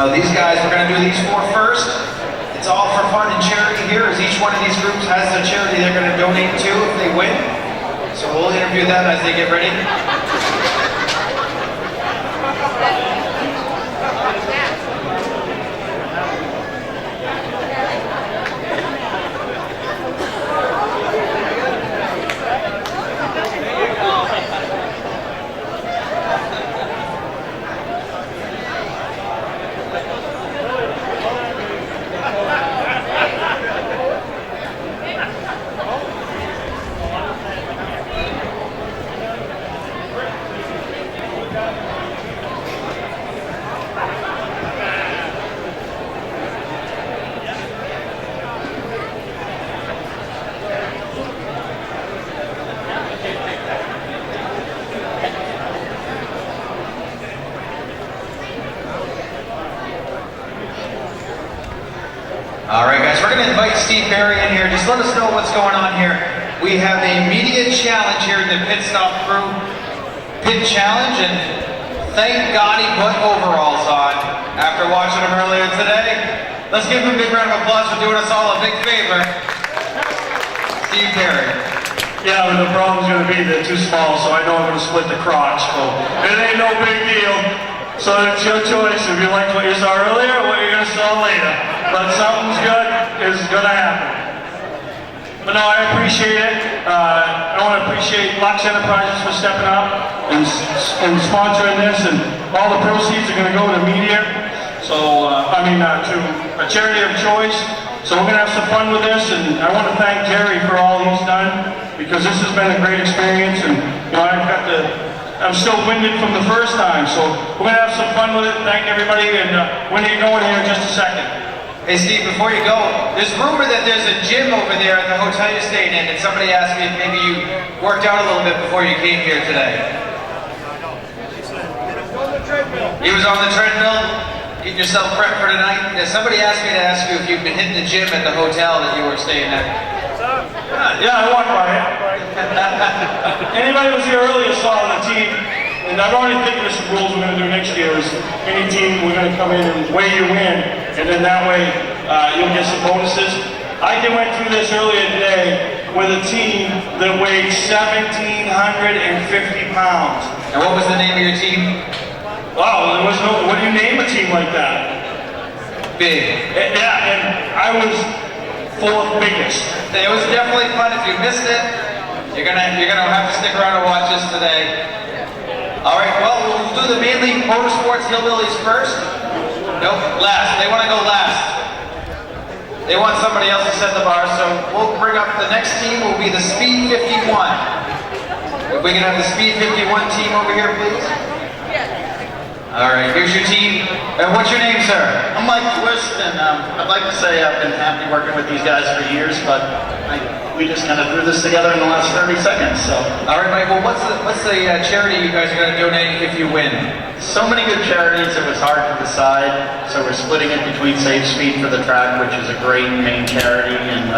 Now these guys, we're going to do these four first. It's all for fun and charity here, as each one of these groups has a charity they're going to donate to if they win. So we'll interview them as they get ready. All right, guys, we're going to invite Steve Barry in here. Just let us know what's going on here. We have a media challenge here in the Pit Stop Crew Pit Challenge, and thank God he put overalls on after watching him earlier today. Let's give him a big round of applause for doing us all a big favor. Steve Barry. Yeah, but the problem's going to be they're too small, so I know I'm going to split the crotch. So it ain't no big deal. So it's your choice if you like what you saw earlier or what you're going to saw later. But something's good is going to happen. But no, I appreciate it. I want to appreciate Lux Enterprises for stepping up and sponsoring this, and all the proceeds are going to go to media. So, to a charity of choice. So we're going to have some fun with this, and I want to thank Jerry for all he's done, because this has been a great experience, and I'm still winded from the first time, so we're going to have some fun with it. Thank everybody, and when are you going here in just a second? Hey Steve, before you go, there's rumor that there's a gym over there at the hotel you're staying in, and somebody asked me if maybe you worked out a little bit before you came here today. He was on the treadmill, getting yourself prepped for tonight. Somebody asked me to ask you if you've been hitting the gym at the hotel that you were staying at. Yeah, I walked by it. Anybody who was here earlier saw the team, and I've already thinking of some rules we're going to do next year. Is any team we're going to come in and weigh you in, and then that way you'll get some bonuses. I went through this earlier today with a team that weighed 1,750 pounds. And what was the name of your team? Wow, there was no. What do you name a team like that? Big. Yeah, and I was fourth biggest. It was definitely fun. If you missed it, you're gonna have to stick around and watch this today. All right. Well, we'll do the mainly Motorsports Hillbillies first. Nope, last. They want to go last. They want somebody else to set the bar, so we'll bring up the next team. Will be the Speed 51. If we can have the Speed 51 team over here, please. All right, here's your team. What's your name, sir? I'm Mike Twist, and I'd like to say I've been happy working with these guys for years, but we just kind of threw this together in the last 30 seconds, so. All right, Mike, well, what's the charity you guys are going to donate if you win? So many good charities, it was hard to decide, so we're splitting it between Safe Speed for the Track, which is a great main charity, and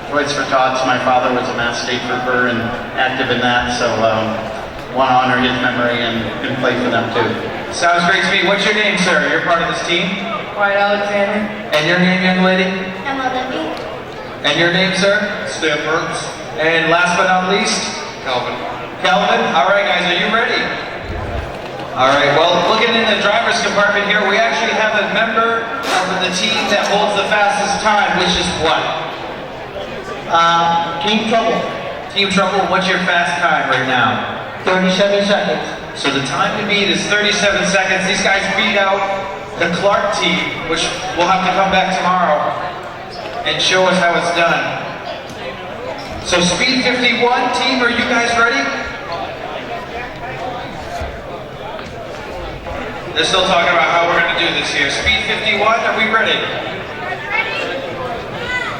Toys for Tots. My father was a Mass State Trooper and active in that, so want to honor his memory and can play for them too. Sounds great to me. What's your name, sir? You're part of this team? Wyatt Alexander. And your name, young lady? Emma Libby. And your name, sir? Stan Burns. And last but not least? Calvin. Calvin? All right, guys, are you ready? All right, well, looking in the driver's compartment here, we actually have a member of the team that holds the fastest time, which is what? Team Trouble. Team Trouble, what's your fast time right now? 37 seconds. So the time to beat is 37 seconds. These guys beat out the Clark team, which will have to come back tomorrow and show us how it's done. So Speed 51 team, are you guys ready? They're still talking about how we're going to do this here. Speed 51, are we ready?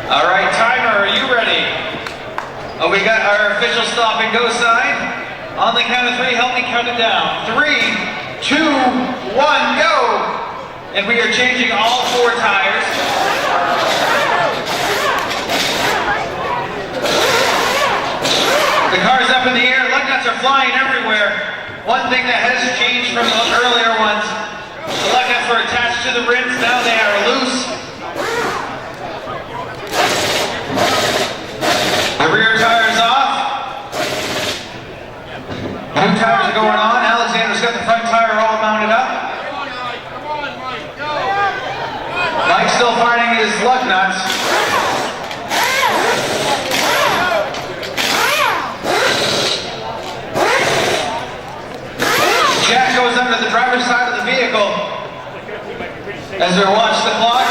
All right, timer, are you ready? Oh, we got our official stop and go sign. On the count of three, help me count it down. 3, 2, 1, go! And we are changing all 4 tires. The car's up in the air, lug nuts are flying everywhere. One thing that has changed from the earlier ones, the lug nuts were attached attached to the rims. Now they are loose. The rear tire is off. Two tires are going on. Alexander's got the front tire all mounted up. Mike's still finding his lug nuts. Jack goes under the driver's side of the vehicle as we watch the clock.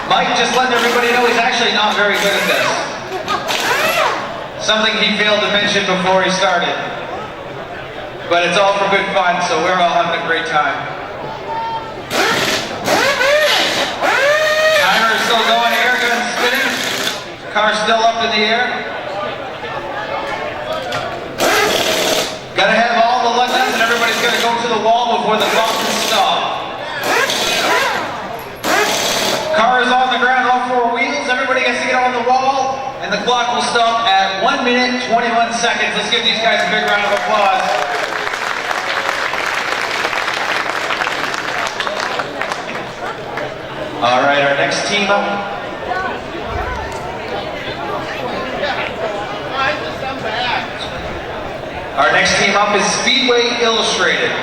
Mike just letting everybody know he's actually not very good at this. Something he failed to mention before he started. But it's all for good fun, so we're all having a great time. Timer is still going, air gun spinning. Car's still up in the air. Gotta have all the lug nuts and everybody's gonna go to the wall before the clock can stop. Car is on the ground, all four wheels. Everybody has to get on the wall, and the clock will stop at 1 minute, 21 seconds. Let's give these guys a big round of applause. All right, our next team up. Our next team up is Speedway Illustrated.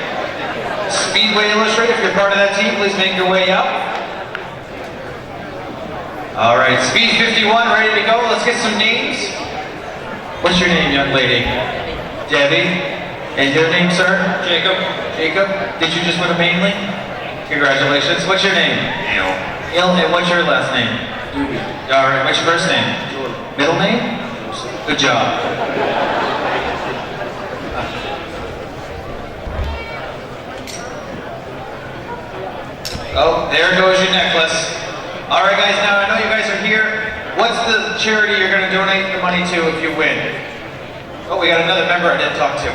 Speedway Illustrated, if you're part of that team, please make your way up. All right, Speed 51, ready to go. Let's get some names. What's your name, young lady? Debbie. And your name, sir? Jacob. Jacob. Did you just win a mainly? Congratulations. What's your name? Il. Il, and what's your last name? Doobie. All right, what's your first name? Jordan. Middle name? Good job. Oh, there goes your necklace. All right, guys, now I know you guys are here. What's the charity you're going to donate the money to if you win? Oh, we got another member I didn't talk to.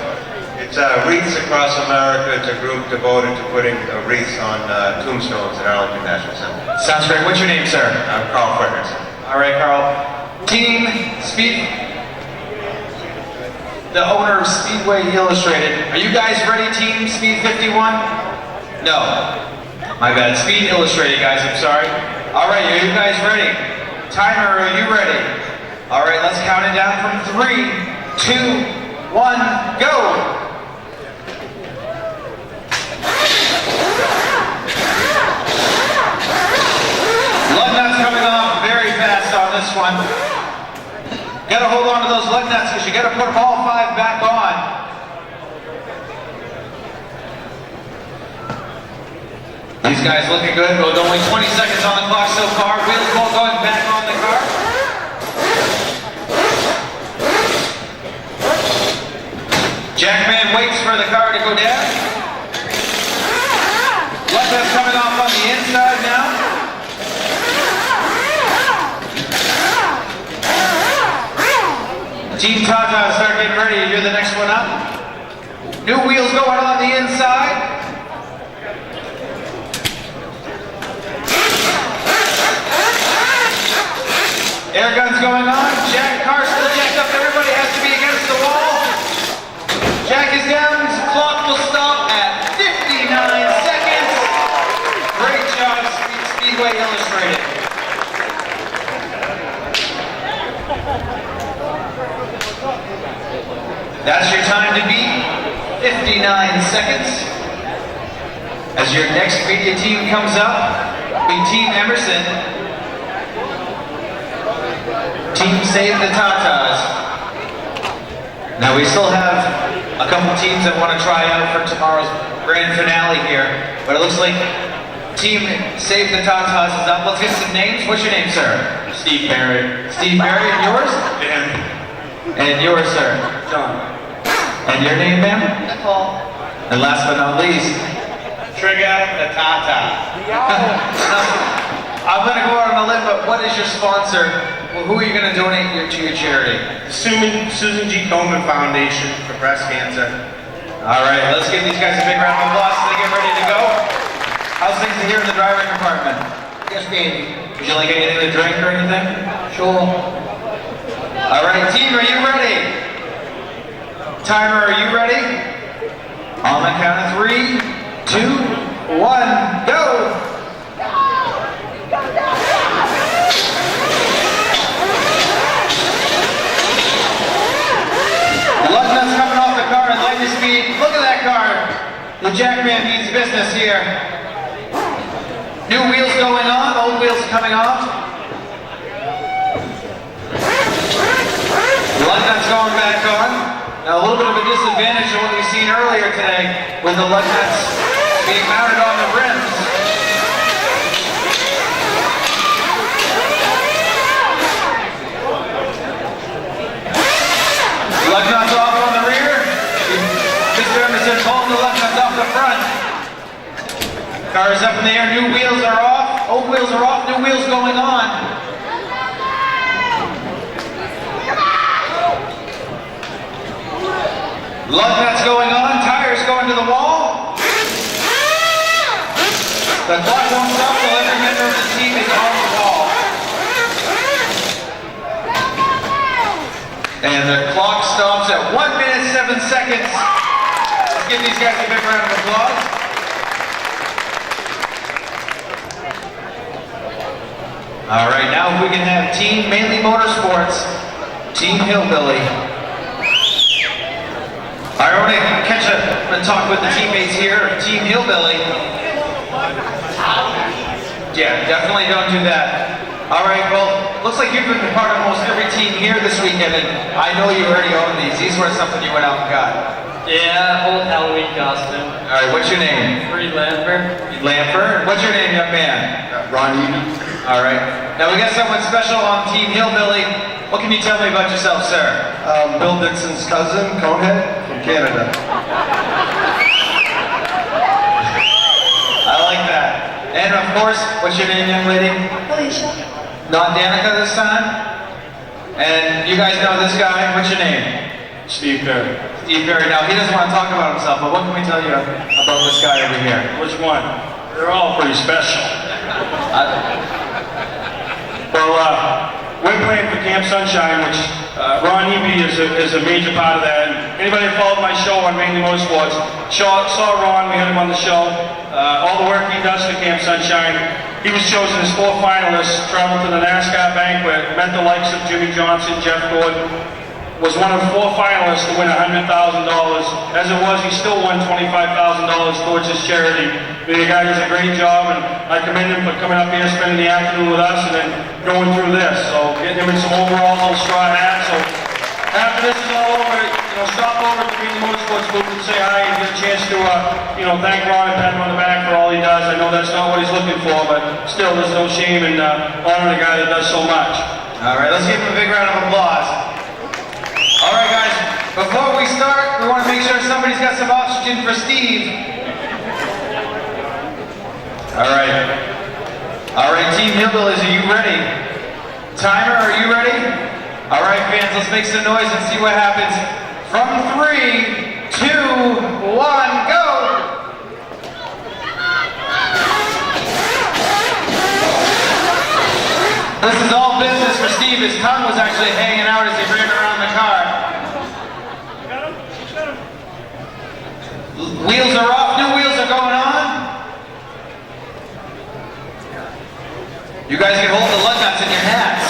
It's Wreaths Across America. It's a group devoted to putting wreaths on tombstones at Arlington National Cemetery. Sounds great. What's your name, sir? I'm Carl Fredericks. All right, Carl. Team Speed, the owner of Speedway Illustrated. Are you guys ready, Team Speed 51? No. My bad. Speed Illustrated, guys. I'm sorry. All right, are you guys ready? Timer, are you ready? All right, let's count it down from 3, 2, 1, go! Lug nuts coming off very fast on this one. Gotta hold on to those lug nuts because you gotta put all 5 back on. These guys looking good. With only 20 seconds on the clock so far. Wheels both going back on the car. Jackman waits for the car to go down. Lug nuts coming off on the inside now. Team Tata, start getting ready. You're the next one up. New wheels going on the inside. Air guns going on. Jack, car still jacked up. Everybody has to be against the wall. Jack is down. Clock will stop at 59 seconds. Great job, Speedway Illustrated. That's your time to beat. 59 seconds. As your next media team comes up, be Team Emerson. Team Save the Tatas. Now we still have a couple teams that want to try out for tomorrow's grand finale here, but it looks like Team Save the Tatas is up. Let's get some names. What's your name, sir? Steve Barry. Steve Barry, and yours? Dan. And yours, sir? John. And your name, ma'am? Nicole. And last but not least, Trigger the Tata. I'm going to go out on a limb, but what is your sponsor? Well, who are you going to donate to your charity? Susan G. Komen Foundation for Breast Cancer. All right, let's give these guys a big round of applause so they get ready to go. How's things here in the driving compartment? Yes, baby. Would you like anything to drink or anything? Sure. All right, team, are you ready? Timer, are you ready? On the count of 3, 2, 1, go! The lug nuts coming off the car at lightning speed. Look at that car. The Jackman means business here. New wheels going on, old wheels coming off. The lug nuts going back on. Now a little bit of a disadvantage of what we've seen earlier today with the lug nuts being mounted on the rims. Lug nuts off on the rear. Mr. Emerson pulling the lug nuts off the front. Car is up in the air. New wheels are off. Old wheels are off. New wheels going on. Lug nuts going on. Tires going to the wall. The clock won't stop till every member of the team is on the wall. And the clock stops at 1 minute 7 seconds. Let's give these guys a big round of applause. All right, now if we can have Team Mainly Motorsports, Team Hillbilly. I want to catch up and talk with the teammates here, Team Hillbilly. Yeah, definitely don't do that. All right, well, looks like you've been part of almost every team here this weekend, and I know you already own these. These were something you went out and got. Yeah, old Halloween costume. All right, what's your name? Free Lamper. Lamper. What's your name, young man? Ron Eden. All right. Now we got someone special on Team Hillbilly. What can you tell me about yourself, sir? Bill Dixon's cousin, Conehead, from Canada. I like that. And of course, what's your name, young lady? Alicia. Not Danica this time? And you guys know this guy. What's your name? Steve Perry. Steve Perry. Now, he doesn't want to talk about himself, but what can we tell you about this guy over here? Which one? They're all pretty special. We're playing for Camp Sunshine, which Ron Eby is a major part of that. And anybody that followed my show on Mainly Motorsports saw Ron, we had him on the show. All the work he does for Camp Sunshine. He was chosen as 4 finalists, traveled to the NASCAR banquet, met the likes of Jimmy Johnson, Jeff Gordon, was one of 4 finalists to win $100,000. As it was, he still won $25,000 towards his charity. The guy does a great job, and I commend him for coming up here, spending the afternoon with us, and then going through this. So getting him in some overalls, little straw hat. So after this is all over, stop over to the Motorsports booth and say hi and get a chance to, thank Ron and pat him on the back for all he does. I know that's not what he's looking for, but still, there's no shame in honoring a guy that does so much. All right, let's give him a big round of applause. All right, guys, before we start, we want to make sure somebody's got some oxygen for Steve. All right, Team Hillbillies, are you ready? Timer, are you ready? All right, fans, let's make some noise and see what happens. From 3, 2, 1, go! This is all business for Steve. His tongue was actually hanging out as he ran around the car. Wheels are off, new wheels are going on. You guys can hold the lug nuts in your hats.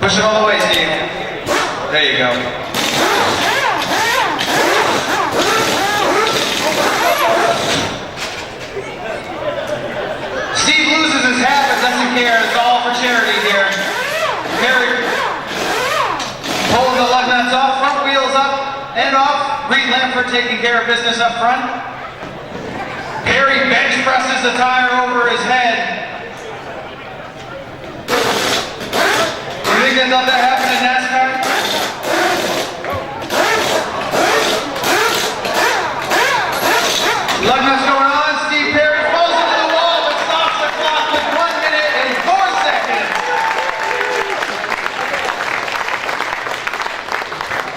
Push it all the way, Steve. There you go. Steve loses his hat but doesn't care. It's all for charity here. Perry pulling the lug nuts off, front wheels up and off. Reed Lamford taking care of business up front. Perry bench presses the tire over his head. You think they'd let that happen in NASCAR? Lug nuts going on. Steve Perry falls into the wall but stops the clock with 1 minute and 4 seconds.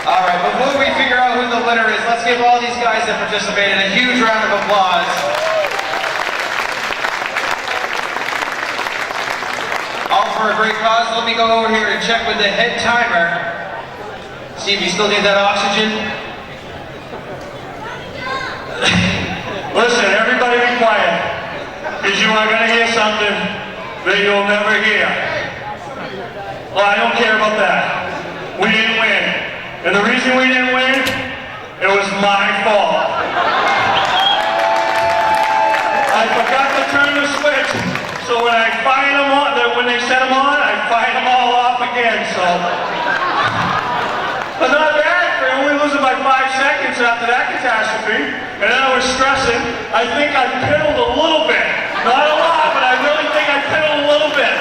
All right, before we figure out who the winner is, let's give all these guys that participated a huge round of applause. All for a great cause. Let me go over here and check with the head timer. See if you still need that oxygen. Listen, everybody be quiet, because you are going to hear something that you'll never hear. Well, I don't care about that. We didn't win. And the reason we didn't win, it was my fault. I forgot to turn the switch, so when I fired them on, when they set them on, I fired them all off again, so. But not bad for only losing by 5 seconds after that catastrophe. And then I was stressing. I think I piddled a little bit. Not a lot, but I really think I piddled a little bit.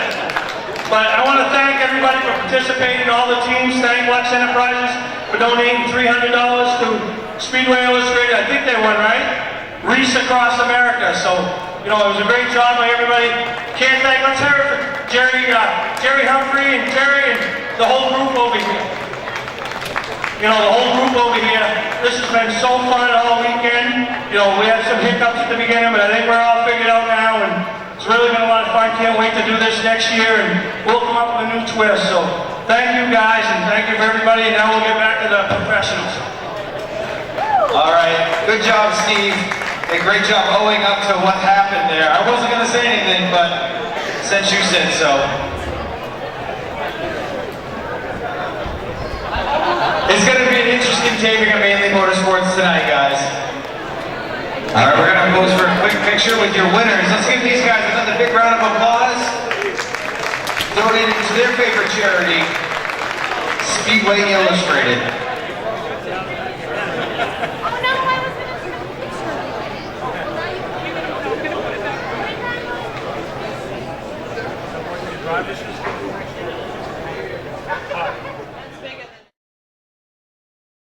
But I want to thank everybody for participating, all the teams. Thank Lex Enterprises for donating $300 to Speedway Illustrated. I think they won, right? Reese Across America. So, you know, it was a great job by everybody. Can't thank, let's hear it for Jerry Humphrey and Terry and the whole group over here. You know, the whole group over here. This has been so fun all weekend. You know, we had some hiccups at the beginning, but I think we're all figured out now, and it's really been a lot of fun. Can't wait to do this next year, and we'll come up with a new twist. So, thank you guys, and thank you for everybody, and now we'll get back to the professionals. All right, good job, Steve. And great job owing up to what happened there. I wasn't going to say anything, but since you said so. It's going to be an interesting taping of Mainly Motorsports tonight, guys. All right, we're going to pose for a quick picture with your winners. Let's give these guys another big round of applause. Donated to their favorite charity, Speedway Illustrated.